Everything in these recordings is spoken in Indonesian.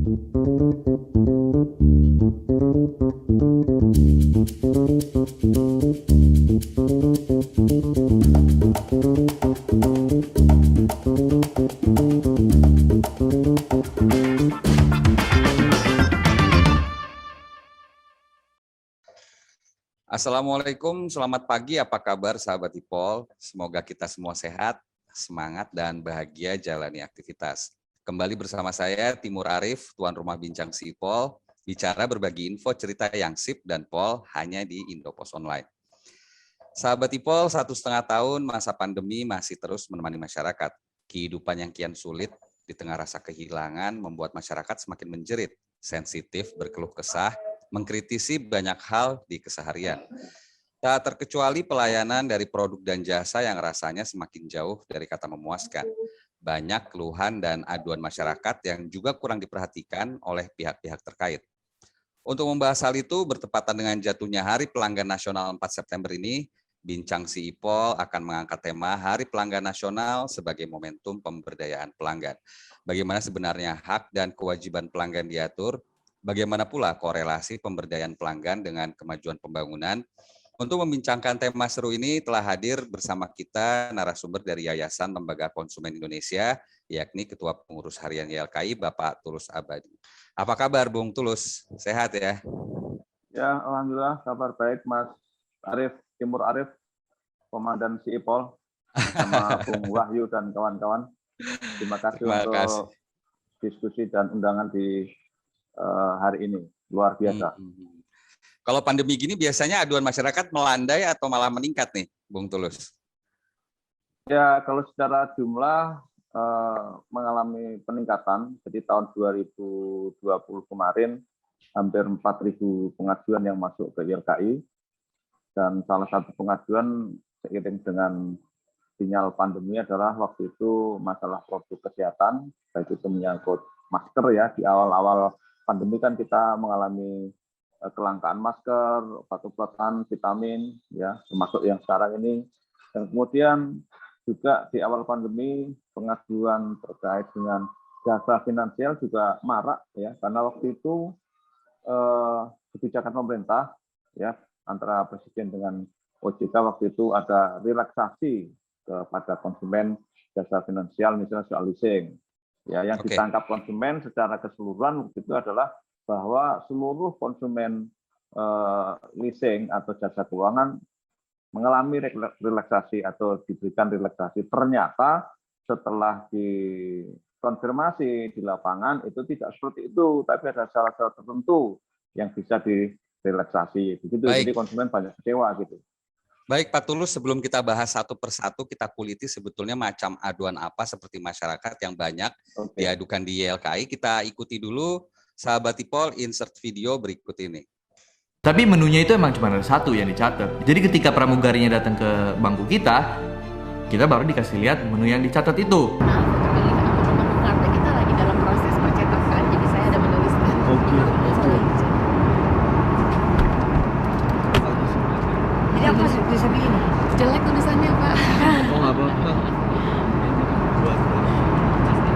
Assalamualaikum, selamat pagi. Apa kabar sahabat IPOL? Semoga kita semua sehat, semangat, dan bahagia jalani aktivitas. Kembali bersama saya, Timur Arif, tuan rumah bincang si IPOL, bicara berbagi info cerita yang sip dan pol hanya di Indopos Online. Sahabat IPOL, 1,5 tahun masa pandemi masih terus menemani masyarakat. Kehidupan yang kian sulit di tengah rasa kehilangan membuat masyarakat semakin menjerit, sensitif, berkeluh kesah, mengkritisi banyak hal di keseharian. Tak terkecuali pelayanan dari produk dan jasa yang rasanya semakin jauh dari kata memuaskan. Banyak keluhan dan aduan masyarakat yang juga kurang diperhatikan oleh pihak-pihak terkait. Untuk membahas hal itu, bertepatan dengan jatuhnya Hari Pelanggan Nasional 4 September ini, Bincang si IPOL akan mengangkat tema Hari Pelanggan Nasional sebagai momentum pemberdayaan pelanggan. Bagaimana sebenarnya hak dan kewajiban pelanggan diatur, bagaimana pula korelasi pemberdayaan pelanggan dengan kemajuan pembangunan. Untuk membincangkan tema seru ini telah hadir bersama kita narasumber dari Yayasan Lembaga Konsumen Indonesia, yakni Ketua Pengurus Harian YLKI, Bapak Tulus Abadi. Apa kabar Bung Tulus? Sehat ya? Ya, alhamdulillah kabar baik Mas Arif, Timur Arif, Komandan si IPOL, bersama Bung Wahyu dan kawan-kawan. Terima kasih untuk diskusi dan undangan di hari ini, luar biasa. Kalau pandemi gini biasanya aduan masyarakat melandai atau malah meningkat nih, Bung Tulus? Ya, kalau secara jumlah mengalami peningkatan, jadi tahun 2020 kemarin hampir 4.000 pengaduan yang masuk ke YLKI, dan salah satu pengaduan seiring dengan sinyal pandemi adalah waktu itu masalah produk kesehatan, baik itu menyangkut masker ya, di awal-awal pandemi kan kita mengalami kelangkaan masker, obat-obatan, vitamin, ya, termasuk yang sekarang ini. Dan kemudian juga di awal pandemi pengaduan terkait dengan jasa finansial juga marak, ya, karena waktu itu kebijakan pemerintah, ya, antara Presiden dengan OJK waktu itu ada relaksasi kepada konsumen jasa finansial, misalnya soal leasing. Ya, yang ditangkap konsumen secara keseluruhan waktu itu adalah bahwa seluruh konsumen leasing atau jasa keuangan mengalami relaksasi atau diberikan relaksasi. Ternyata setelah dikonfirmasi di lapangan itu tidak seperti itu, tapi ada syarat-syarat tertentu yang bisa direlaksasi. Begitu. Jadi konsumen banyak kecewa gitu. Baik Pak Tulus, sebelum kita bahas satu persatu, kita kuliti sebetulnya macam aduan apa seperti masyarakat yang banyak diadukan di YLKI. Kita ikuti dulu sahabat IPOL insert video berikut ini. Tapi menunya itu emang cuma ada satu yang dicatat. Jadi ketika pramugarinya datang ke bangku kita baru dikasih lihat menu yang dicatat itu. Karena kita lagi dalam proses percetakan, jadi saya ada menuliskan. Jadi apa sih bisa pilih? Jelek tulisannya Pak. Oh nggak apa-apa.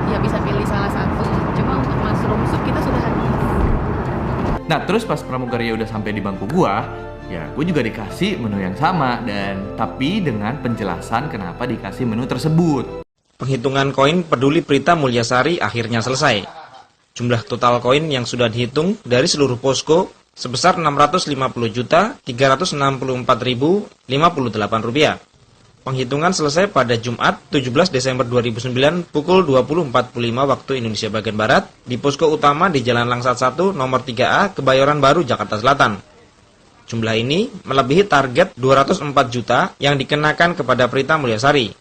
Ya bisa pilih salah satu. Cuma untuk mushroom soup kita sudah habis. Nah terus pas pramugarinya udah sampai di bangku gua, ya gue juga dikasih menu yang sama tapi dengan penjelasan kenapa dikasih menu tersebut. Penghitungan koin Peduli Prita Mulyasari akhirnya selesai. Jumlah total koin yang sudah dihitung dari seluruh posko sebesar Rp650.364.058. Penghitungan selesai pada Jumat 17 Desember 2009 pukul 20.45 waktu Indonesia bagian Barat di posko utama di Jalan Langsat 1 nomor 3A Kebayoran Baru, Jakarta Selatan. Jumlah ini melebihi target 204 juta yang dikenakan kepada Prita Mulyasari.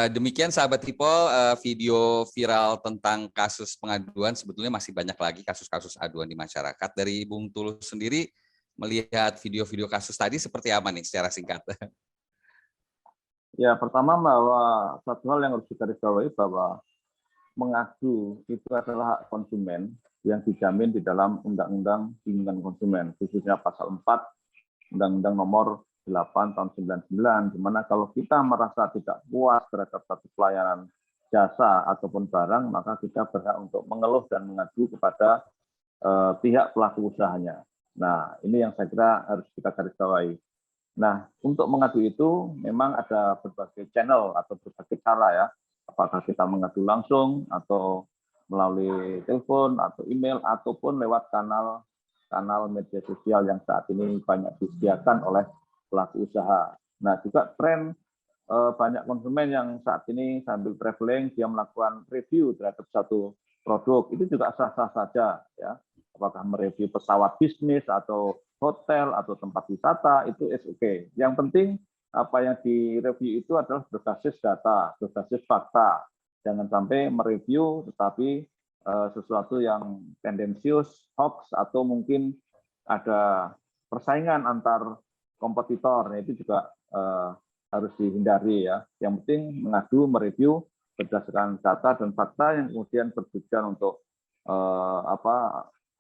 Demikian sahabat IPOL, video viral tentang kasus pengaduan, sebetulnya masih banyak lagi kasus-kasus aduan di masyarakat. Dari Bung Tulus sendiri melihat video-video kasus tadi seperti apa nih secara singkat? Ya, pertama bahwa satu hal yang harus digarisbawahi bahwa mengadu itu adalah hak konsumen, yang dijamin di dalam Undang-Undang Perlindungan Konsumen, khususnya pasal 4 Undang-Undang Nomor 8 tahun 99, di mana kalau kita merasa tidak puas terhadap satu pelayanan jasa ataupun barang, maka kita berhak untuk mengeluh dan mengadu kepada pihak pelaku usahanya. Nah, ini yang saya kira harus kita garis bawahi. Nah, untuk mengadu itu memang ada berbagai channel atau berbagai cara ya. Apakah kita mengadu langsung atau melalui telepon atau email ataupun lewat kanal media sosial yang saat ini banyak disediakan oleh pelaku usaha. Nah, juga tren banyak konsumen yang saat ini sambil traveling dia melakukan review terhadap satu produk, itu juga sah-sah saja ya. Apakah mereview pesawat bisnis atau hotel atau tempat wisata, itu is okay. Yang penting apa yang direview itu adalah berbasis data, berbasis fakta. Jangan sampai mereview tetapi sesuatu yang tendensius, hoax, atau mungkin ada persaingan antar kompetitor. Nah, itu juga harus dihindari ya. Yang penting mengadu, mereview berdasarkan data dan fakta yang kemudian bertujuan untuk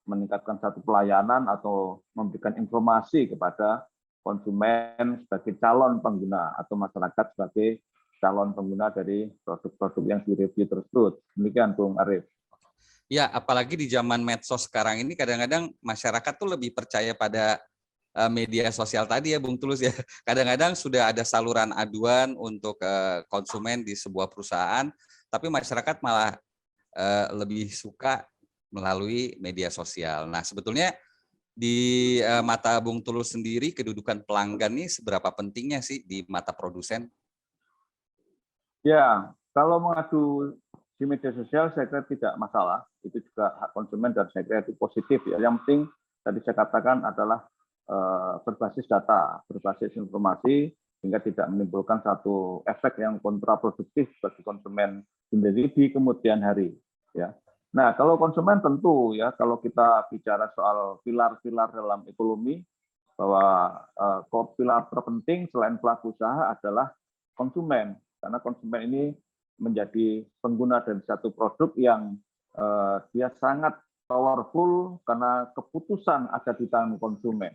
meningkatkan satu pelayanan atau memberikan informasi kepada konsumen sebagai calon pengguna atau masyarakat sebagai calon pengguna dari produk-produk yang direview tersebut. Demikian Bung Arif. Ya, apalagi di zaman medsos sekarang ini kadang-kadang masyarakat tuh lebih percaya pada media sosial tadi ya Bung Tulus ya. Kadang-kadang sudah ada saluran aduan untuk konsumen di sebuah perusahaan, tapi masyarakat malah lebih suka melalui media sosial. Nah, sebetulnya di mata Bung Tulus sendiri kedudukan pelanggan ini seberapa pentingnya sih di mata produsen? Ya, kalau mengadu di media sosial saya kira tidak masalah. Itu juga hak konsumen dan saya kira itu positif ya. Yang penting tadi saya katakan adalah berbasis data, berbasis informasi sehingga tidak menimbulkan satu efek yang kontraproduktif bagi konsumen sendiri di kemudian hari ya. Nah, kalau konsumen tentu ya kalau kita bicara soal pilar-pilar dalam ekonomi bahwa pilar terpenting selain pelaku usaha adalah konsumen, karena konsumen ini menjadi pengguna dari satu produk yang dia sangat powerful karena keputusan ada di tangan konsumen.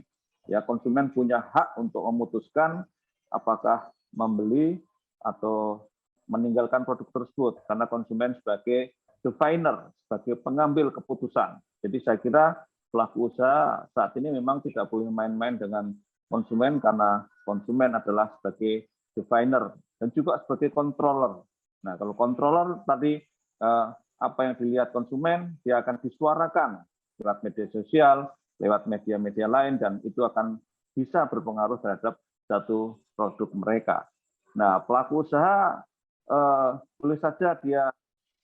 Ya, konsumen punya hak untuk memutuskan apakah membeli atau meninggalkan produk tersebut karena konsumen sebagai definer, sebagai pengambil keputusan. Jadi saya kira pelaku usaha saat ini memang tidak boleh main-main dengan konsumen karena konsumen adalah sebagai definer dan juga sebagai controller. Nah, kalau controller tadi apa yang dilihat konsumen dia akan disuarakan lewat media sosial, lewat media-media lain dan itu akan bisa berpengaruh terhadap satu produk mereka. Nah, pelaku usaha boleh saja dia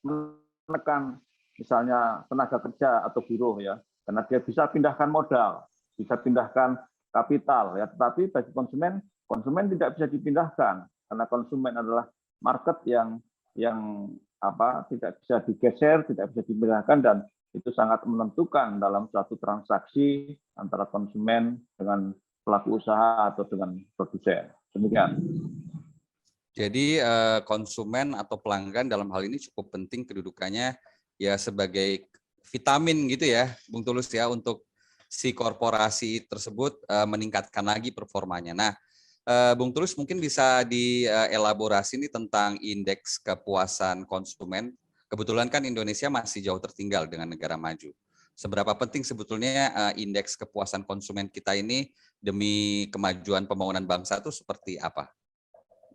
menekan misalnya tenaga kerja atau buruh ya, karena dia bisa pindahkan modal, bisa pindahkan kapital ya, tetapi bagi konsumen tidak bisa dipindahkan karena konsumen adalah market yang tidak bisa digeser, tidak bisa dipindahkan dan itu sangat menentukan dalam suatu transaksi antara konsumen dengan pelaku usaha atau dengan produsen. Demikian. Jadi konsumen atau pelanggan dalam hal ini cukup penting kedudukannya ya sebagai vitamin gitu ya, Bung Tulus ya, untuk si korporasi tersebut meningkatkan lagi performanya. Nah, Bung Tulus mungkin bisa dielaborasi nih tentang indeks kepuasan konsumen. Kebetulan kan Indonesia masih jauh tertinggal dengan negara maju. Seberapa penting sebetulnya indeks kepuasan konsumen kita ini demi kemajuan pembangunan bangsa itu seperti apa?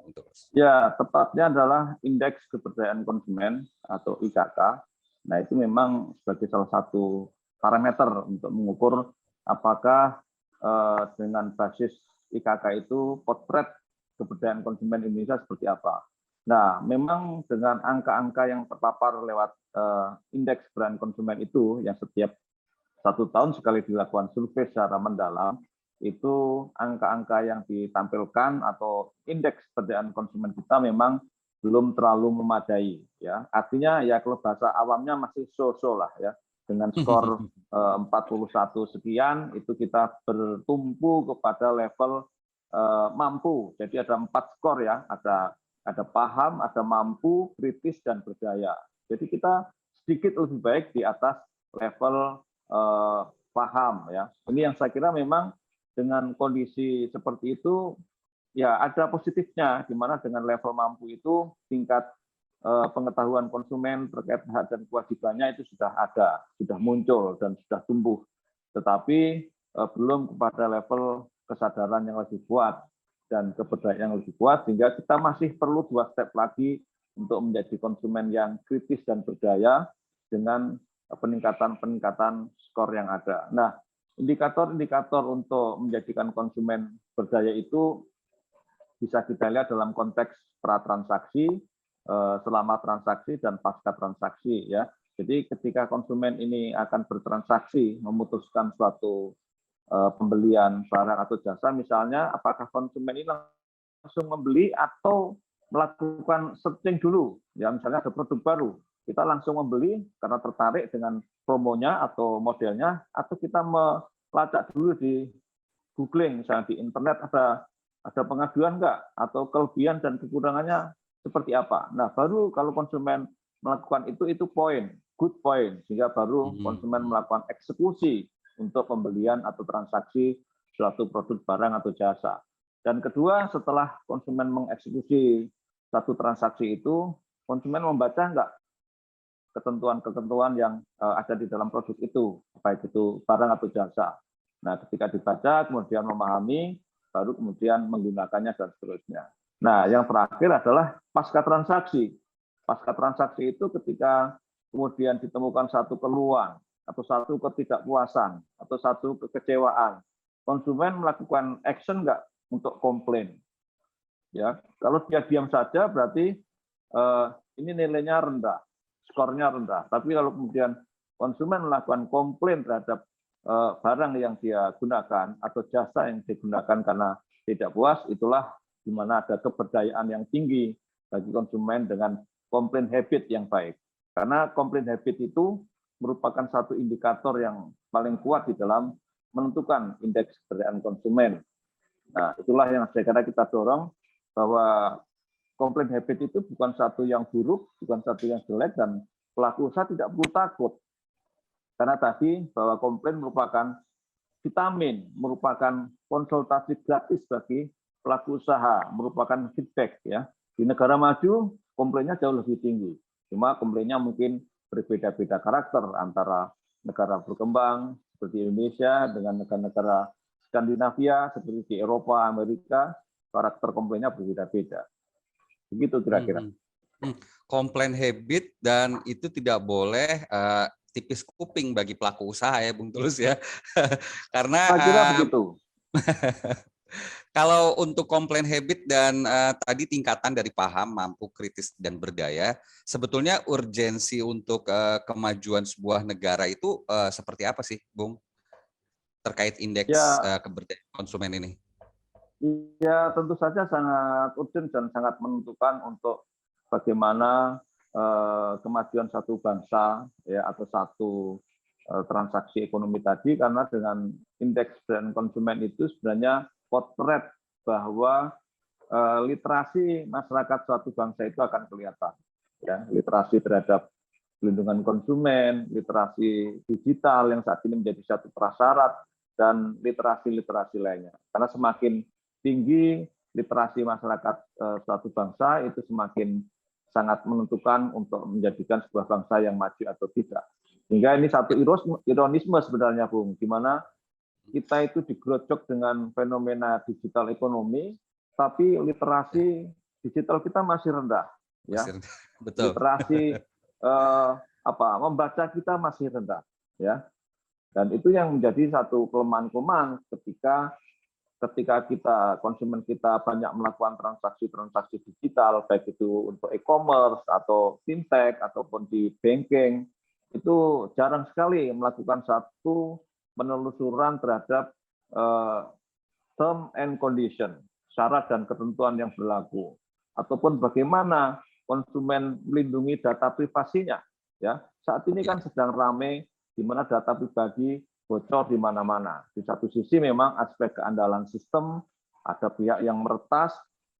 Bung Tulus. Ya, tepatnya adalah indeks kepercayaan konsumen atau IKK. Nah, itu memang sebagai salah satu parameter untuk mengukur apakah dengan basis IKK itu potret kepercayaan konsumen Indonesia seperti apa. Nah, memang dengan angka-angka yang terpapar lewat indeks brand konsumen itu, yang setiap 1 tahun sekali dilakukan survei secara mendalam, itu angka-angka yang ditampilkan atau indeks kepercayaan konsumen kita memang belum terlalu memadai. Ya, artinya ya kalau bahasa awamnya masih so-so lah ya. Dengan skor 41 sekian, itu kita bertumpu kepada level mampu. Jadi ada 4 skor ya, ada paham, ada mampu, kritis, dan berdaya. Jadi kita sedikit lebih baik di atas level paham ya. Ini yang saya kira memang dengan kondisi seperti itu ya ada positifnya, di mana dengan level mampu itu tingkat pengetahuan konsumen terkait hak dan kewajibannya itu sudah ada, sudah muncul dan sudah tumbuh. Tetapi belum kepada level kesadaran yang lebih kuat dan keberdayaan yang lebih kuat, sehingga kita masih perlu 2 step lagi untuk menjadi konsumen yang kritis dan berdaya dengan peningkatan skor yang ada. Nah, indikator-indikator untuk menjadikan konsumen berdaya itu bisa kita lihat dalam konteks pratransaksi, selama transaksi dan pasca transaksi ya. Jadi ketika konsumen ini akan bertransaksi, memutuskan suatu pembelian barang atau jasa, misalnya apakah konsumen ini langsung membeli atau melakukan searching dulu, ya misalnya ada produk baru, kita langsung membeli karena tertarik dengan promonya atau modelnya, atau kita melacak dulu di googling, misalnya di internet ada pengaduan nggak, atau kelebihan dan kekurangannya seperti apa. Nah, baru kalau konsumen melakukan itu poin, good point, sehingga baru konsumen melakukan eksekusi untuk pembelian atau transaksi suatu produk barang atau jasa. Dan kedua, setelah konsumen mengeksekusi satu transaksi itu, konsumen membaca nggak ketentuan-ketentuan yang ada di dalam produk itu, baik itu barang atau jasa. Nah, ketika dibaca, kemudian memahami, baru kemudian menggunakannya dan seterusnya. Nah, yang terakhir adalah pasca transaksi. Pasca transaksi itu ketika kemudian ditemukan satu keluhan, atau satu ketidakpuasan, atau satu kekecewaan, konsumen melakukan action nggak untuk komplain? Ya, kalau dia diam saja berarti ini nilainya rendah, skornya rendah. Tapi kalau kemudian konsumen melakukan komplain terhadap barang yang dia gunakan atau jasa yang digunakan karena tidak puas, itulah di mana ada keberdayaan yang tinggi bagi konsumen dengan komplain habit yang baik. Karena komplain habit itu merupakan satu indikator yang paling kuat di dalam menentukan indeks keberdayaan konsumen. Nah, itulah yang saya kira kita dorong, bahwa komplain habit itu bukan satu yang buruk, bukan satu yang jelek, dan pelaku usaha tidak perlu takut. Karena tadi bahwa komplain merupakan vitamin, merupakan konsultasi gratis bagi pelaku usaha, merupakan feedback ya. Di negara maju komplainnya jauh lebih tinggi. Cuma komplainnya mungkin berbeda-beda karakter antara negara berkembang seperti Indonesia dengan negara-negara Skandinavia seperti di Eropa, Amerika, karakter komplainnya berbeda-beda. Begitu kira-kira. Komplain habit, dan itu tidak boleh tipis kuping bagi pelaku usaha ya, Bung Tulus ya. Karena saya kira begitu. Kalau untuk komplain habit dan tadi tingkatan dari paham, mampu, kritis, dan berdaya, sebetulnya urgensi untuk kemajuan sebuah negara itu seperti apa sih, Bung? Terkait indeks keberdayaan konsumen ini. Ya, tentu saja sangat urgent dan sangat menentukan untuk bagaimana kemajuan satu bangsa ya, atau satu transaksi ekonomi tadi, karena dengan indeks dan konsumen itu sebenarnya potret bahwa literasi masyarakat suatu bangsa itu akan kelihatan. Ya, literasi terhadap pelindungan konsumen, literasi digital yang saat ini menjadi satu prasyarat, dan literasi-literasi lainnya. Karena semakin tinggi literasi masyarakat suatu bangsa, itu semakin sangat menentukan untuk menjadikan sebuah bangsa yang maju atau tidak. Sehingga ini satu ironisme sebenarnya, Bung, di mana kita itu digerocok dengan fenomena digital ekonomi, tapi literasi digital kita masih rendah. Ya. Betul. Literasi membaca kita masih rendah. Ya. Dan itu yang menjadi satu kelemahan ketika kita, konsumen kita banyak melakukan transaksi digital, baik itu untuk e-commerce atau fintech ataupun di banking, itu jarang sekali melakukan satu penelusuran terhadap term and condition, syarat dan ketentuan yang berlaku, ataupun bagaimana konsumen melindungi data privasinya. Ya, saat ini kan sedang ramai di mana data pribadi bocor di mana-mana. Di satu sisi memang aspek keandalan sistem, ada pihak yang meretas,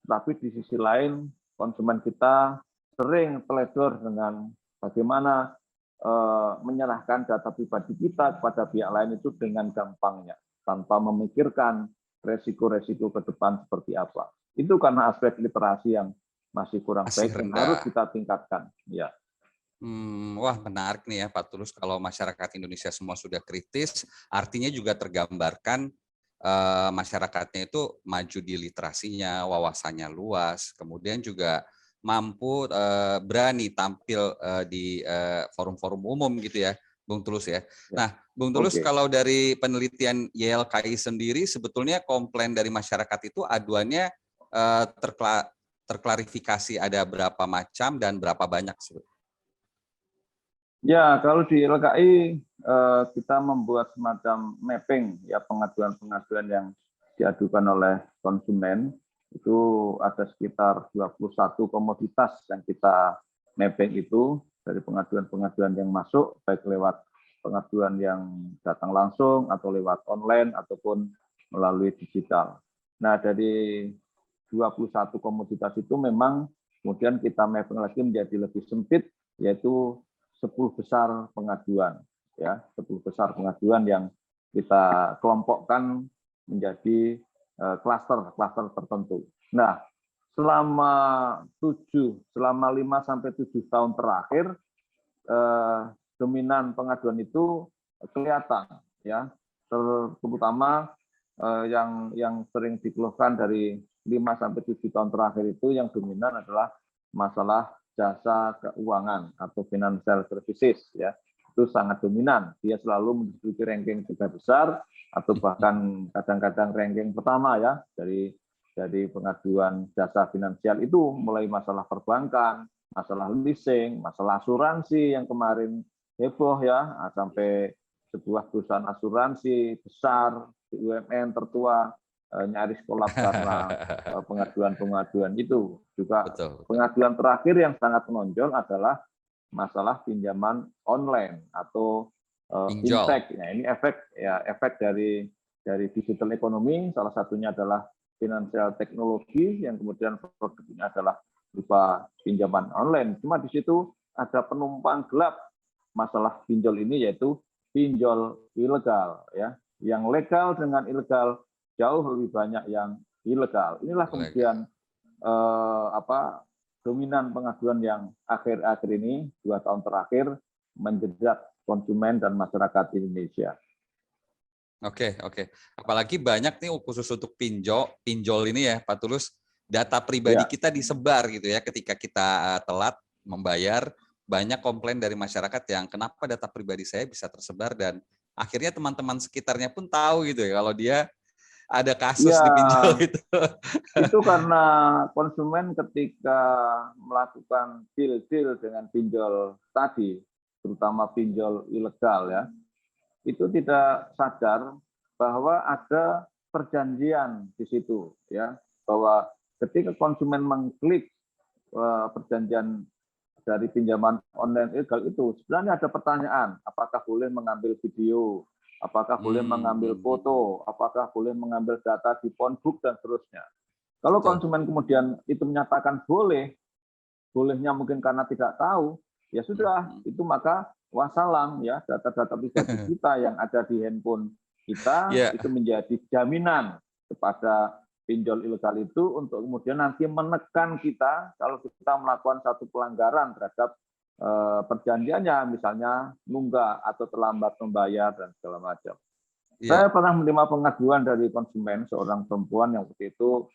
tapi di sisi lain konsumen kita sering teledor dengan bagaimana menyerahkan data pribadi kita kepada pihak lain itu dengan gampangnya, tanpa memikirkan resiko-resiko ke depan seperti apa. Itu karena aspek literasi yang masih kurang Masih baik dan rendah. harus kita tingkatkan. Ya. Wah, menarik nih ya Pak Tulus, kalau masyarakat Indonesia semua sudah kritis, artinya juga tergambarkan masyarakatnya itu maju di literasinya, wawasannya luas, kemudian juga mampu berani tampil di forum-forum umum gitu ya, Bung Tulus ya. Nah, Bung Tulus, Oke. kalau dari penelitian YLKI sendiri, sebetulnya komplain dari masyarakat itu aduannya terklarifikasi ada berapa macam dan berapa banyak sebetulnya? Ya, kalau di LKI kita membuat semacam mapping ya, pengaduan-pengaduan yang diadukan oleh konsumen itu ada sekitar 21 komoditas yang kita mapping itu dari pengaduan-pengaduan yang masuk baik lewat pengaduan yang datang langsung atau lewat online ataupun melalui digital. Nah, dari 21 komoditas itu memang kemudian kita mapping lagi menjadi lebih sempit, yaitu 10 besar pengaduan, ya 10 besar pengaduan yang kita kelompokkan menjadi klaster-klaster tertentu. Nah, selama 5 sampai 7 tahun terakhir dominan pengaduan itu kelihatan, ya terutama yang sering dikeluhkan dari 5 sampai 7 tahun terakhir itu yang dominan adalah masalah jasa keuangan atau financial services, ya itu sangat dominan. Dia selalu menduduki ranking 3 besar atau bahkan kadang-kadang ranking pertama ya dari pengaduan jasa finansial itu, mulai masalah perbankan, masalah leasing, masalah asuransi yang kemarin heboh ya, sampai sebuah perusahaan asuransi besar BUMN tertua nyaris kolaps karena pengaduan-pengaduan itu. Juga Betul. pengaduan terakhir yang sangat menonjol adalah masalah pinjaman online atau fintech. Nah, ini efek dari digital ekonomi. Salah satunya adalah financial teknologi yang kemudian produknya adalah berupa pinjaman online. Cuma di situ ada penumpang gelap masalah pinjol ini, yaitu pinjol ilegal, ya. Yang legal dengan ilegal jauh lebih banyak yang ilegal. Inilah kemudian dominan pengaduan yang akhir-akhir ini 2 tahun terakhir menjerat konsumen dan masyarakat Indonesia. Oke. Apalagi banyak nih khusus untuk pinjol ini ya, Pak Tulus, data pribadi kita disebar gitu ya, ketika kita telat membayar, banyak komplain dari masyarakat yang kenapa data pribadi saya bisa tersebar, dan akhirnya teman-teman sekitarnya pun tahu gitu ya kalau dia ada kasus di pinjol itu. Itu karena konsumen ketika melakukan deal-deal dengan pinjol tadi, terutama pinjol ilegal ya, itu tidak sadar bahwa ada perjanjian di situ ya, bahwa ketika konsumen mengklik perjanjian dari pinjaman online ilegal itu, sebenarnya ada pertanyaan, apakah boleh mengambil video, apakah boleh mengambil foto, apakah boleh mengambil data di phonebook dan seterusnya. Kalau konsumen kemudian itu menyatakan boleh, bolehnya mungkin karena tidak tahu, ya sudah, itu maka wassalam ya, data-data pribadi kita yang ada di handphone kita itu menjadi jaminan kepada pinjol ilegal itu untuk kemudian nanti menekan kita kalau kita melakukan satu pelanggaran terhadap perjanjiannya, misalnya nunggak atau terlambat membayar dan segala macam. Saya pernah menerima pengaduan dari konsumen, seorang perempuan yang waktu itu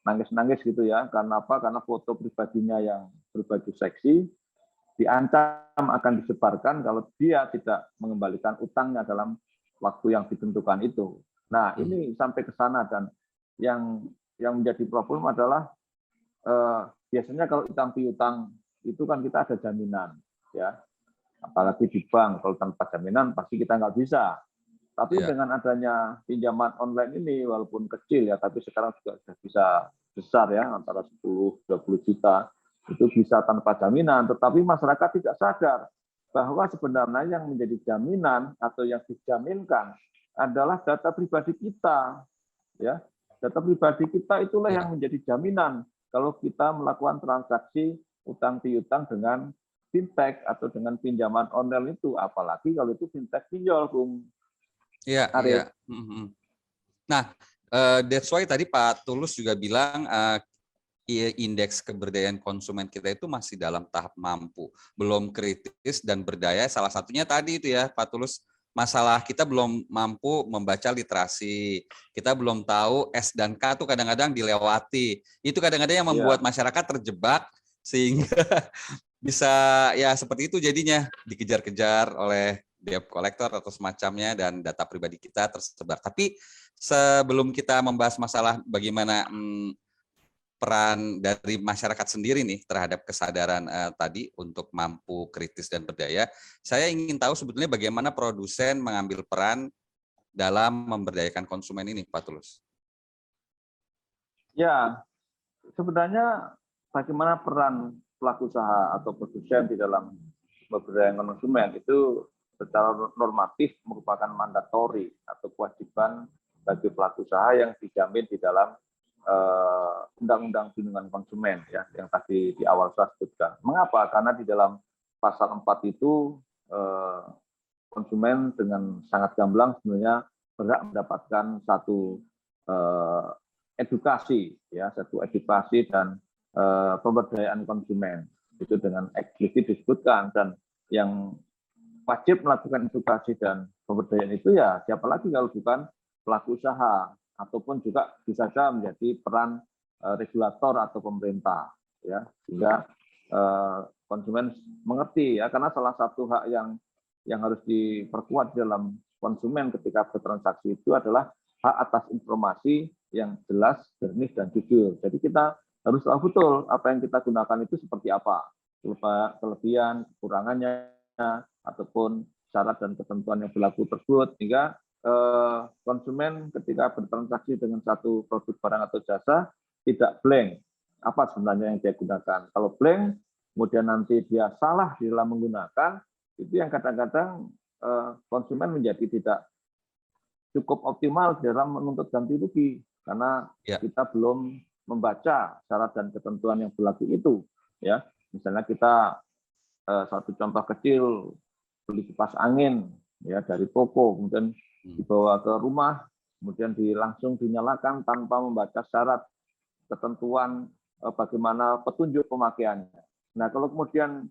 nangis-nangis gitu ya, karena apa? Karena foto pribadinya yang berbaju seksi diancam akan disebarkan kalau dia tidak mengembalikan utangnya dalam waktu yang ditentukan itu. Nah, ini sampai ke sana, dan yang menjadi problem adalah biasanya kalau utang piutang itu kan kita ada jaminan, ya. Apalagi di bank, kalau tanpa jaminan pasti kita nggak bisa. Tapi dengan adanya pinjaman online ini, walaupun kecil ya, tapi sekarang juga sudah bisa besar ya, antara 10-20 juta, itu bisa tanpa jaminan. Tetapi masyarakat tidak sadar bahwa sebenarnya yang menjadi jaminan atau yang dijaminkan adalah data pribadi kita, ya. Data pribadi kita itulah yang menjadi jaminan kalau kita melakukan transaksi utang piutang dengan fintech atau dengan pinjaman online itu, apalagi kalau itu fintech pinjol, Bung Iya, Arif. iya. Nah, that's why tadi Pak Tulus juga bilang indeks keberdayaan konsumen kita itu masih dalam tahap mampu, belum kritis dan berdaya. Salah satunya tadi itu ya Pak Tulus, masalah kita belum mampu membaca literasi, kita belum tahu S dan K itu kadang-kadang dilewati. Itu kadang-kadang yang membuat masyarakat terjebak sehingga bisa ya seperti itu jadinya dikejar-kejar oleh debt collector atau semacamnya dan data pribadi kita tersebar. Tapi sebelum kita membahas masalah bagaimana peran dari masyarakat sendiri nih terhadap kesadaran tadi untuk mampu kritis dan berdaya, saya ingin tahu sebetulnya bagaimana produsen mengambil peran dalam memberdayakan konsumen ini, Pak Tulus. Ya, sebenarnya bagaimana peran pelaku usaha atau produsen di dalam memberdayakan konsumen itu secara normatif merupakan mandatori atau kewajiban bagi pelaku usaha yang dijamin di dalam Undang-Undang Perlindungan Konsumen ya yang tadi di awal saya sebutkan. Mengapa? Karena di dalam pasal 4 itu konsumen dengan sangat gamblang sebenarnya berhak mendapatkan satu edukasi ya, satu edukasi dan pemberdayaan konsumen. Itu dengan eksplisit disebutkan, dan yang wajib melakukan edukasi dan pemberdayaan itu ya siapa lagi kalau bukan pelaku usaha, ataupun juga bisa saja menjadi peran regulator atau pemerintah ya, sehingga konsumen mengerti ya, karena salah satu hak yang harus diperkuat dalam konsumen ketika bertransaksi itu adalah hak atas informasi yang jelas, jernih, dan jujur. Jadi kita harus tahu betul apa yang kita gunakan itu seperti apa, kelebihan, kekurangannya, ataupun syarat dan ketentuan yang berlaku tersebut, sehingga konsumen ketika bertransaksi dengan satu produk barang atau jasa tidak blank apa sebenarnya yang dia gunakan. Kalau blank, kemudian nanti dia salah di dalam menggunakan, itu yang kadang-kadang konsumen menjadi tidak cukup optimal dalam menuntut ganti rugi, karena kita belum membaca syarat dan ketentuan yang berlaku itu. Ya, misalnya kita satu contoh kecil, beli kipas angin ya dari toko, kemudian dibawa ke rumah, kemudian langsung dinyalakan tanpa membaca syarat ketentuan bagaimana petunjuk pemakaiannya. Nah, kalau kemudian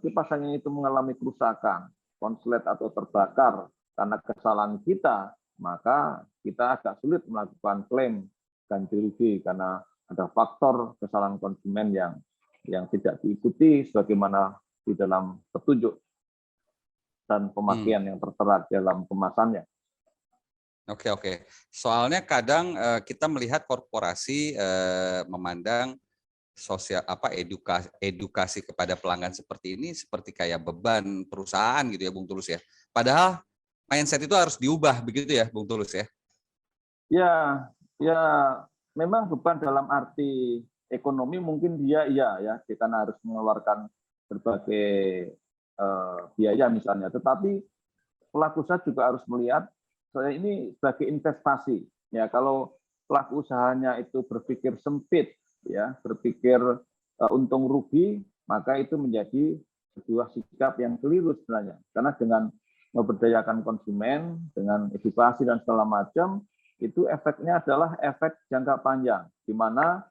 kipas angin itu mengalami kerusakan, konslet atau terbakar karena kesalahan kita, maka kita agak sulit melakukan klaim ganti rugi karena ada faktor kesalahan konsumen yang tidak diikuti sebagaimana di dalam petunjuk dan pemakaian yang tertera dalam kemasannya. Oke. Soalnya kadang kita melihat korporasi memandang edukasi kepada pelanggan seperti ini seperti kayak beban perusahaan gitu ya, Bung Tulus ya. Padahal mindset itu harus diubah begitu ya, Bung Tulus ya. Ya, memang beban dalam arti ekonomi mungkin dia ya, karena harus mengeluarkan berbagai biaya misalnya, tetapi pelaku usaha juga harus melihat saya ini sebagai investasi ya. Kalau pelaku usahanya itu berpikir sempit ya, berpikir untung rugi, maka itu menjadi sebuah sikap yang keliru sebenarnya. Karena dengan memberdayakan konsumen dengan edukasi dan segala macam, itu efeknya adalah efek jangka panjang, di mana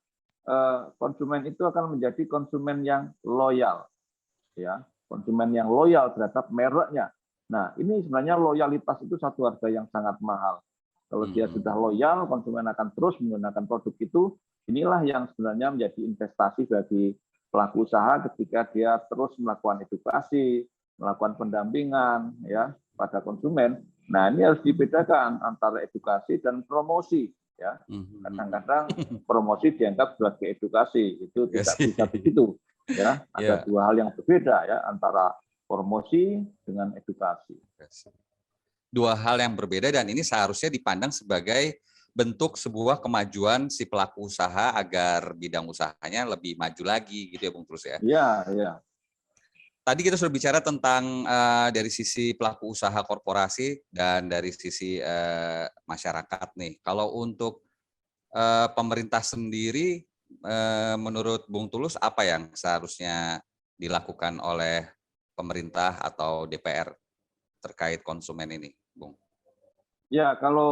konsumen itu akan menjadi konsumen yang loyal ya, konsumen yang loyal terhadap mereknya. Nah, ini sebenarnya loyalitas itu satu harga yang sangat mahal. Kalau dia sudah loyal, konsumen akan terus menggunakan produk itu. Inilah yang sebenarnya menjadi investasi bagi pelaku usaha ketika dia terus melakukan edukasi, melakukan pendampingan ya pada konsumen. Nah, ini harus dibedakan antara edukasi dan promosi ya. Kadang-kadang promosi dianggap sebagai edukasi, itu tidak bisa begitu ya. Ada dua hal yang berbeda ya antara promosi dengan edukasi. Dua hal yang berbeda, dan ini seharusnya dipandang sebagai bentuk sebuah kemajuan si pelaku usaha agar bidang usahanya lebih maju lagi gitu ya, Bung Tulus ya. Iya. Tadi kita sudah bicara tentang dari sisi pelaku usaha korporasi dan dari sisi masyarakat nih. Kalau untuk pemerintah sendiri, menurut Bung Tulus apa yang seharusnya dilakukan oleh pemerintah atau DPR terkait konsumen ini, Bung? Ya, kalau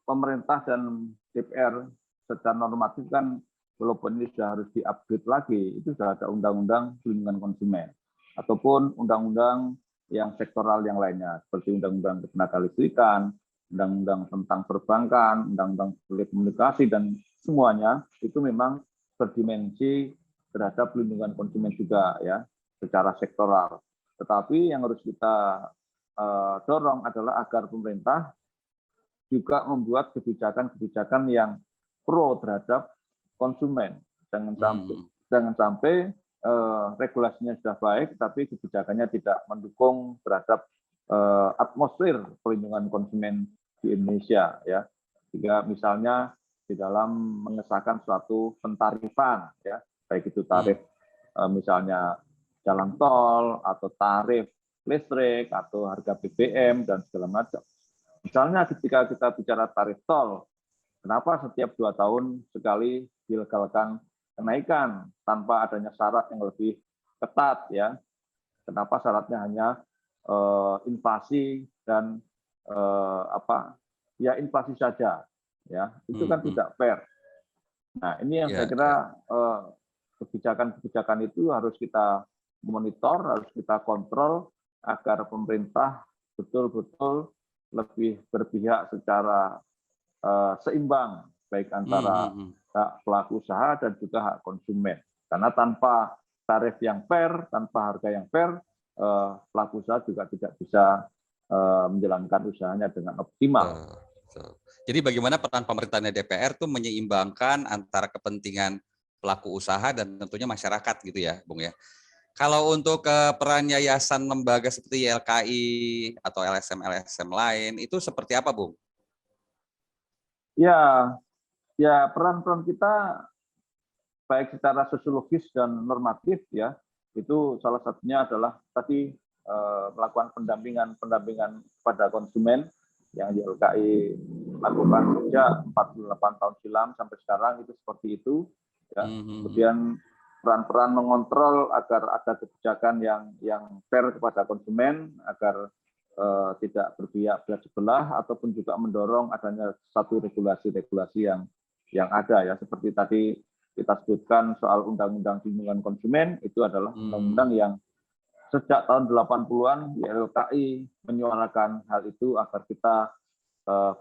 pemerintah dan DPR secara normatif kan, walaupun ini sudah harus di-upgrade lagi, itu sudah ada undang-undang perlindungan konsumen ataupun undang-undang yang sektoral yang lainnya seperti undang-undang ketenagalistrikan, undang-undang tentang perbankan, undang-undang telekomunikasi, dan semuanya itu memang berdimensi terhadap perlindungan konsumen juga ya secara sektoral. Tetapi yang harus kita dorong adalah agar pemerintah juga membuat kebijakan-kebijakan yang pro terhadap konsumen. Jangan sampai regulasinya sudah baik, tapi kebijakannya tidak mendukung terhadap atmosfer perlindungan konsumen di Indonesia, ya. Jika misalnya di dalam mengesahkan suatu pentarifan, ya, baik itu tarif misalnya jalan tol atau tarif listrik atau harga BBM dan segala macam. Misalnya ketika kita bicara tarif tol, kenapa setiap 2 tahun sekali dilegalkan kenaikan tanpa adanya syarat yang lebih ketat, ya? Kenapa syaratnya hanya inflasi dan inflasi saja, ya? Itu kan tidak fair. Nah, ini yang saya kira kebijakan-kebijakan itu harus kita monitor, harus kita kontrol agar pemerintah betul-betul lebih berpihak secara seimbang, baik antara hak pelaku usaha dan juga hak konsumen. Karena tanpa tarif yang fair, tanpa harga yang fair, pelaku usaha juga tidak bisa menjalankan usahanya dengan optimal. Jadi bagaimana peran pemerintahnya DPR tuh menyeimbangkan antara kepentingan pelaku usaha dan tentunya masyarakat gitu ya, Bung ya. Kalau untuk peran yayasan lembaga seperti YLKI atau LSM-LSM lain itu seperti apa, Bung? Ya peran-peran kita baik secara sosiologis dan normatif ya, itu salah satunya adalah tadi melakukan pendampingan pada konsumen yang YLKI lakukan sejak 48 tahun silam sampai sekarang itu seperti itu. Ya. Kemudian peran-peran mengontrol agar ada kebijakan yang fair kepada konsumen, agar tidak berpihak belah sebelah, ataupun juga mendorong adanya satu regulasi-regulasi yang ada ya, seperti tadi kita sebutkan soal undang-undang perlindungan konsumen, itu adalah undang-undang yang sejak tahun 80-an YLKI menyuarakan hal itu agar kita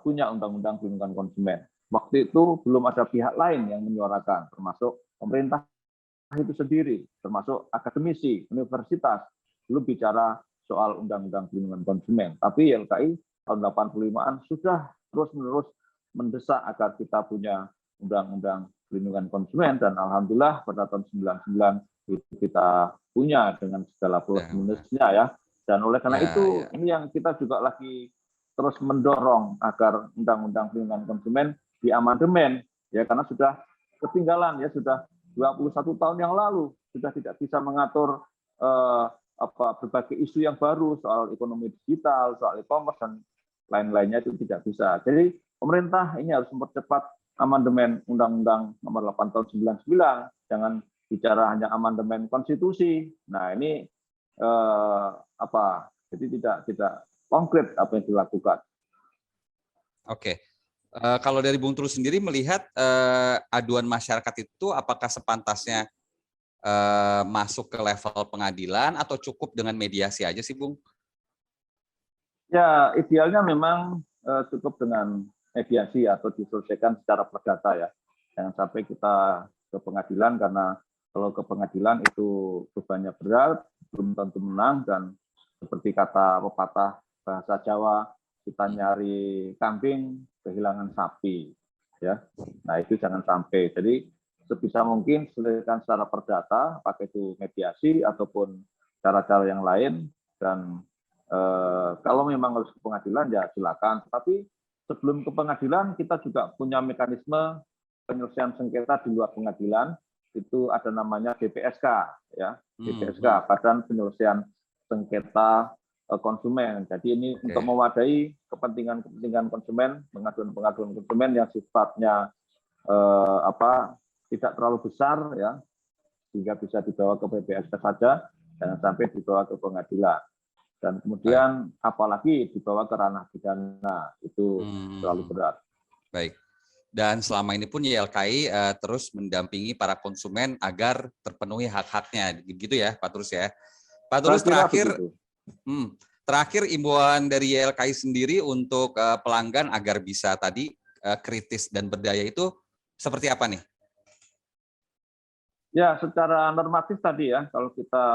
punya undang-undang perlindungan konsumen. Waktu itu belum ada pihak lain yang menyuarakan, termasuk pemerintah itu sendiri, termasuk akademisi, universitas, belum bicara soal undang-undang perlindungan konsumen. Tapi YLKI tahun 85-an sudah terus-menerus mendesak agar kita punya undang-undang perlindungan konsumen, dan alhamdulillah pada tahun 99 itu kita punya dengan segala plus minusnya ya. Dan oleh karena itu ini yang kita juga lagi terus mendorong agar undang-undang perlindungan konsumen diamandemen ya, karena sudah ketinggalan ya, sudah 21 tahun yang lalu sudah tidak bisa mengatur berbagai isu yang baru soal ekonomi digital, soal e-commerce dan lain-lainnya, itu tidak bisa. Jadi pemerintah ini harus mempercepat amandemen Undang-Undang Nomor 8 Tahun 99, jangan bicara hanya amandemen konstitusi. Nah ini jadi tidak konkret apa yang dilakukan. Oke. Kalau dari Bung Trus sendiri melihat aduan masyarakat itu apakah sepantasnya masuk ke level pengadilan atau cukup dengan mediasi aja sih, Bung? Ya, idealnya memang cukup dengan mediasi atau diselesaikan secara perdata ya. Jangan sampai kita ke pengadilan, karena kalau ke pengadilan itu bebannya berat, belum tentu menang, dan seperti kata pepatah bahasa Jawa, kita nyari kambing kehilangan sapi ya. Nah itu jangan sampai. Jadi sebisa mungkin selesaikan secara perdata, pakai itu mediasi ataupun cara-cara yang lain, dan kalau memang harus ke pengadilan ya silakan. Tapi sebelum ke pengadilan kita juga punya mekanisme penyelesaian sengketa di luar pengadilan, itu ada namanya BPSK ya, BPSK, Badan Penyelesaian Sengketa Konsumen. Jadi ini untuk mewadahi kepentingan konsumen, pengaduan konsumen yang sifatnya tidak terlalu besar ya, sehingga bisa dibawa ke PPSK saja, jangan sampai dibawa ke pengadilan. Dan kemudian apalagi dibawa ke ranah pidana, itu terlalu berat. Baik. Dan selama ini pun YLKI terus mendampingi para konsumen agar terpenuhi hak-haknya, gitu ya Pak Tulus ya. Pak Tulus, terakhir imbauan dari YLKI sendiri untuk pelanggan agar bisa tadi kritis dan berdaya itu seperti apa nih? Ya, secara normatif tadi ya, kalau kita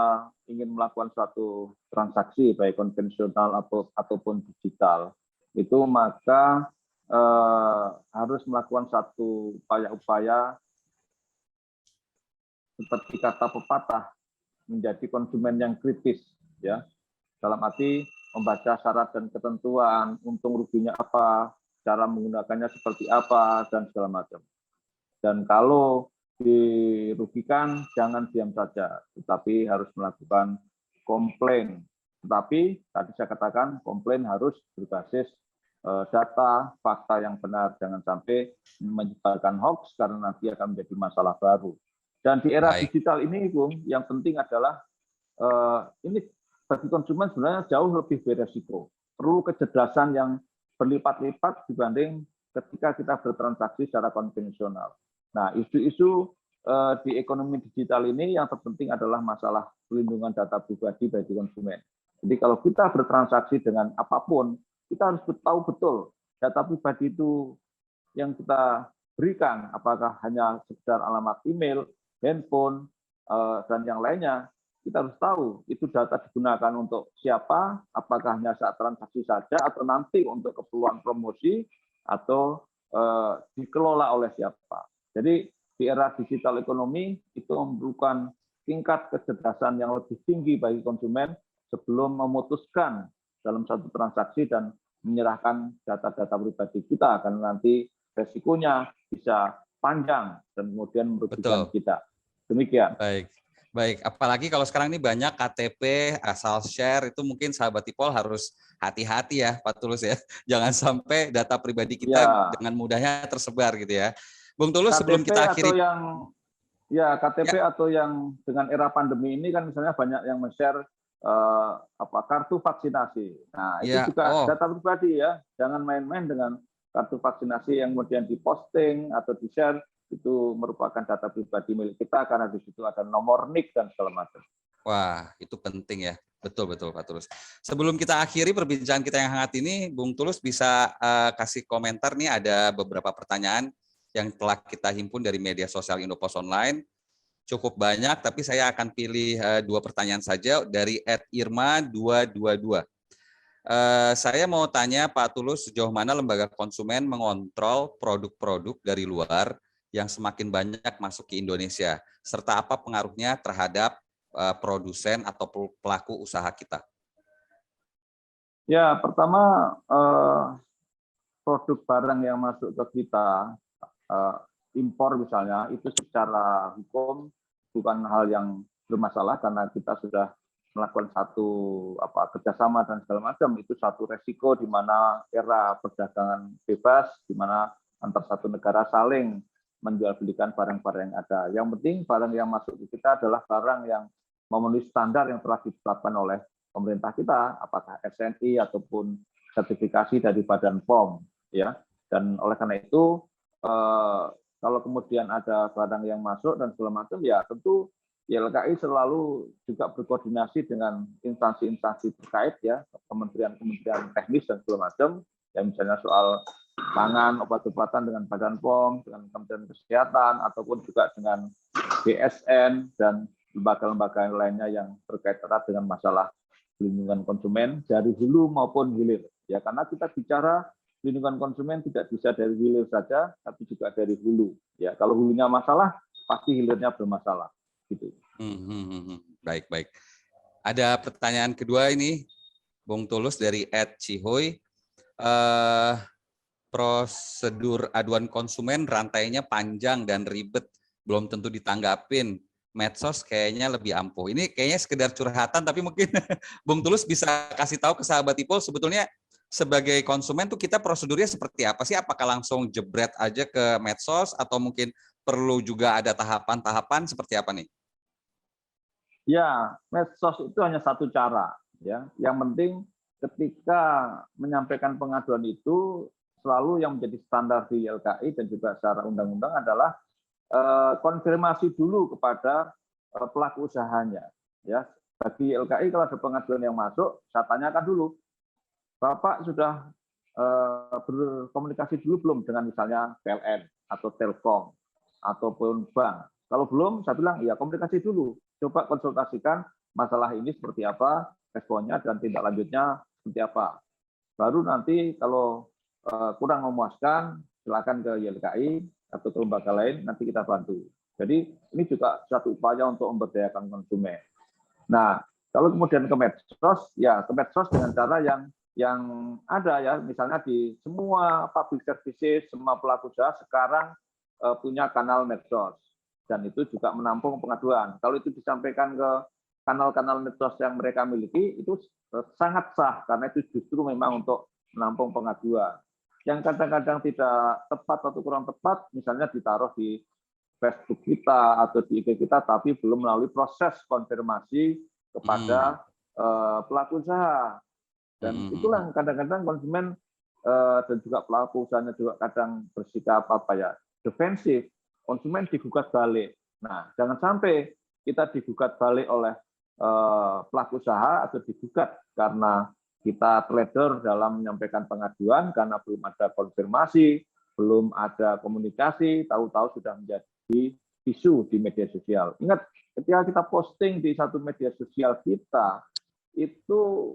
ingin melakukan suatu transaksi baik konvensional ataupun digital, itu maka harus melakukan satu upaya-upaya seperti kata pepatah, menjadi konsumen yang kritis, ya. Dalam arti membaca syarat dan ketentuan, untung ruginya apa, cara menggunakannya seperti apa, dan segala macam. Dan kalau dirugikan, jangan diam saja, tetapi harus melakukan komplain. Tetapi tadi saya katakan komplain harus berbasis data, fakta yang benar, jangan sampai menyebarkan hoax karena nanti akan menjadi masalah baru. Dan di era digital ini, Bung, yang penting adalah ini bagi konsumen sebenarnya jauh lebih beresiko. Perlu kecerdasan yang berlipat-lipat dibanding ketika kita bertransaksi secara konvensional. Nah, isu-isu di ekonomi digital ini yang terpenting adalah masalah perlindungan data pribadi bagi konsumen. Jadi kalau kita bertransaksi dengan apapun, kita harus tahu betul data pribadi itu yang kita berikan, apakah hanya sekedar alamat email, handphone, dan yang lainnya. Kita harus tahu itu data digunakan untuk siapa, apakah hanya saat transaksi saja, atau nanti untuk keperluan promosi, atau dikelola oleh siapa. Jadi di era digital ekonomi itu memerlukan tingkat kecerdasan yang lebih tinggi bagi konsumen sebelum memutuskan dalam satu transaksi dan menyerahkan data-data pribadi kita, karena nanti resikonya bisa panjang dan kemudian merugikan kita. Demikian. Baik. Apalagi kalau sekarang ini banyak KTP asal share, itu mungkin sahabat Ipol harus hati-hati ya Pak Tulus ya. Jangan sampai data pribadi kita dengan mudahnya tersebar gitu ya. Bung Tulus, KTP sebelum kita akhiri. KTP atau yang dengan era pandemi ini kan misalnya banyak yang men-share kartu vaksinasi. Nah, itu juga data pribadi ya. Jangan main-main dengan kartu vaksinasi yang kemudian diposting atau di-share, itu merupakan data pribadi milik kita karena di situ ada nomor NIK dan segala macam. Wah, itu penting ya. Betul Pak Tulus. Sebelum kita akhiri perbincangan kita yang hangat ini, Bung Tulus bisa kasih komentar nih, ada beberapa pertanyaan yang telah kita himpun dari media sosial Indopos Online. Cukup banyak, tapi saya akan pilih 2 pertanyaan saja dari @irma222. Saya mau tanya Pak Tulus, sejauh mana lembaga konsumen mengontrol produk-produk dari luar yang semakin banyak masuk ke Indonesia, serta apa pengaruhnya terhadap produsen atau pelaku usaha kita? Ya, pertama produk barang yang masuk ke kita, impor misalnya, itu secara hukum bukan hal yang bermasalah karena kita sudah melakukan satu kerjasama dan segala macam. Itu satu resiko di mana era perdagangan bebas, di mana antar satu negara saling menjual-belikan barang-barang yang ada. Yang penting barang yang masuk ke kita adalah barang yang memenuhi standar yang telah ditetapkan oleh pemerintah kita, apakah SNI ataupun sertifikasi dari Badan POM, ya. Dan oleh karena itu, kalau kemudian ada barang yang masuk dan segala macam, ya tentu YLKI selalu juga berkoordinasi dengan instansi-instansi terkait, ya, kementerian-kementerian teknis dan segala macam, ya, misalnya soal pangan, obat-obatan dengan Badan POM, dengan Kementerian Kesehatan, ataupun juga dengan BSN dan lembaga-lembaga lainnya yang terkait erat dengan masalah perlindungan konsumen dari hulu maupun hilir. Ya, karena kita bicara perlindungan konsumen tidak bisa dari hilir saja, tapi juga dari hulu. Ya, kalau hulunya masalah, pasti hilirnya bermasalah. Gitu. Baik. Ada pertanyaan kedua ini, Bung Tulus dari @cihoy. Prosedur aduan konsumen rantainya panjang dan ribet, belum tentu ditanggapin. Medsos kayaknya lebih ampuh. Ini kayaknya sekedar curhatan, tapi mungkin Bung Tulus bisa kasih tahu ke sahabat Ipol, sebetulnya sebagai konsumen tuh kita prosedurnya seperti apa sih? Apakah langsung jebret aja ke medsos atau mungkin perlu juga ada tahapan-tahapan seperti apa nih? Ya, medsos itu hanya satu cara, ya. Yang penting ketika menyampaikan pengaduan itu selalu yang menjadi standar di YLKI dan juga secara undang-undang adalah konfirmasi dulu kepada pelaku usahanya, ya. Bagi YLKI kalau ada pengaduan yang masuk, saya tanyakan dulu, Bapak sudah berkomunikasi dulu belum dengan misalnya PLN atau Telkom ataupun bank? Kalau belum, saya bilang ya komunikasi dulu. Coba konsultasikan masalah ini seperti apa, responnya dan tindak lanjutnya seperti apa. Baru nanti kalau kurang memuaskan, silakan ke YLKI atau ke lembaga lain, nanti kita bantu. Jadi ini juga satu upaya untuk memberdayakan konsumen. Nah, kalau kemudian ke medsos, ya ke medsos dengan cara yang ada ya, misalnya di semua public services, semua pelaku usaha sekarang punya kanal medsos. Dan itu juga menampung pengaduan. Kalau itu disampaikan ke kanal-kanal medsos yang mereka miliki, itu sangat sah, karena itu justru memang untuk menampung pengaduan. Yang kadang-kadang tidak tepat atau kurang tepat, misalnya ditaruh di Facebook kita atau di IG kita, tapi belum melalui proses konfirmasi kepada pelaku usaha. Dan itulah kadang-kadang konsumen dan juga pelaku usahanya juga kadang bersikap defensif. Konsumen digugat balik. Nah, jangan sampai kita digugat balik oleh pelaku usaha atau digugat karena kita teledor dalam menyampaikan pengaduan karena belum ada konfirmasi, belum ada komunikasi, tahu-tahu sudah menjadi isu di media sosial. Ingat, ketika kita posting di satu media sosial kita, itu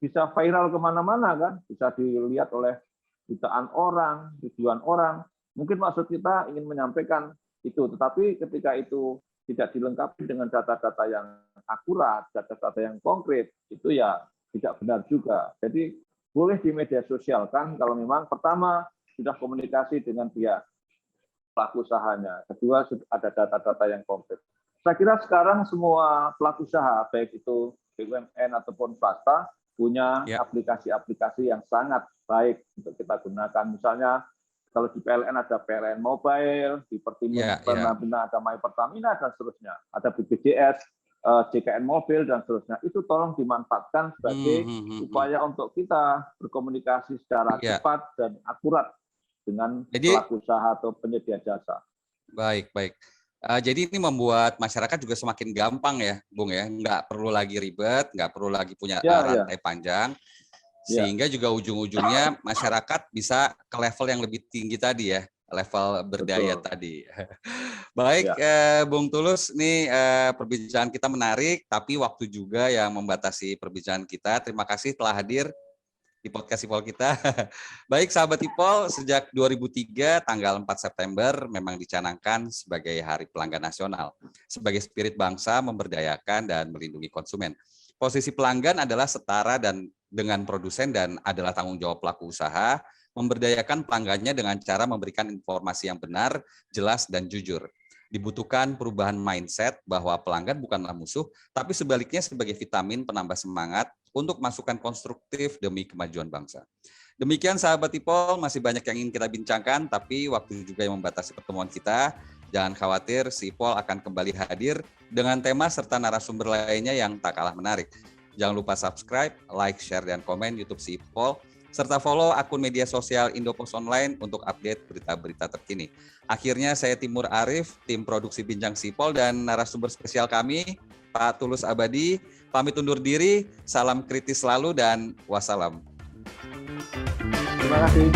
bisa viral kemana-mana kan, bisa dilihat oleh jutaan orang, ribuan orang. Mungkin maksud kita ingin menyampaikan itu, tetapi ketika itu tidak dilengkapi dengan data-data yang akurat, data-data yang konkret, itu ya tidak benar juga. Jadi boleh di media sosial kan, kalau memang pertama sudah komunikasi dengan pihak pelaku usahanya, kedua sudah ada data-data yang konkret. Saya kira sekarang semua pelaku usaha, baik itu BUMN ataupun swasta, punya aplikasi-aplikasi yang sangat baik untuk kita gunakan. Misalnya kalau di PLN ada PLN Mobile, di Pertamina ada My Pertamina dan seterusnya. Ada BPJS, JKN Mobil dan seterusnya. Itu tolong dimanfaatkan sebagai upaya untuk kita berkomunikasi secara cepat dan akurat dengan pelaku usaha atau penyedia jasa. Baik. Jadi ini membuat masyarakat juga semakin gampang ya, Bung ya. Nggak perlu lagi ribet, nggak perlu lagi punya rantai panjang. Sehingga juga ujung-ujungnya masyarakat bisa ke level yang lebih tinggi tadi ya, level berdaya tadi. Baik, Bung Tulus, ini perbincangan kita menarik, tapi waktu juga yang membatasi perbincangan kita. Terima kasih telah hadir di podcast IPOL kita. Baik, sahabat IPOL, sejak 2003 tanggal 4 September memang dicanangkan sebagai Hari Pelanggan Nasional, sebagai spirit bangsa memberdayakan dan melindungi konsumen. Posisi pelanggan adalah setara dengan produsen dan adalah tanggung jawab pelaku usaha memberdayakan pelanggannya dengan cara memberikan informasi yang benar, jelas, dan jujur. Dibutuhkan perubahan mindset bahwa pelanggan bukanlah musuh, tapi sebaliknya sebagai vitamin penambah semangat untuk masukan konstruktif demi kemajuan bangsa. Demikian sahabat IPOL, masih banyak yang ingin kita bincangkan, tapi waktu juga yang membatasi pertemuan kita. Jangan khawatir, si IPOL akan kembali hadir dengan tema serta narasumber lainnya yang tak kalah menarik. Jangan lupa subscribe, like, share, dan komen YouTube si IPOL, serta follow akun media sosial Indopos Online untuk update berita-berita terkini. Akhirnya saya Timur Arif, tim produksi Bincang Sipol, dan narasumber spesial kami, Pak Tulus Abadi, pamit undur diri, salam kritis selalu, dan wassalam. Terima kasih.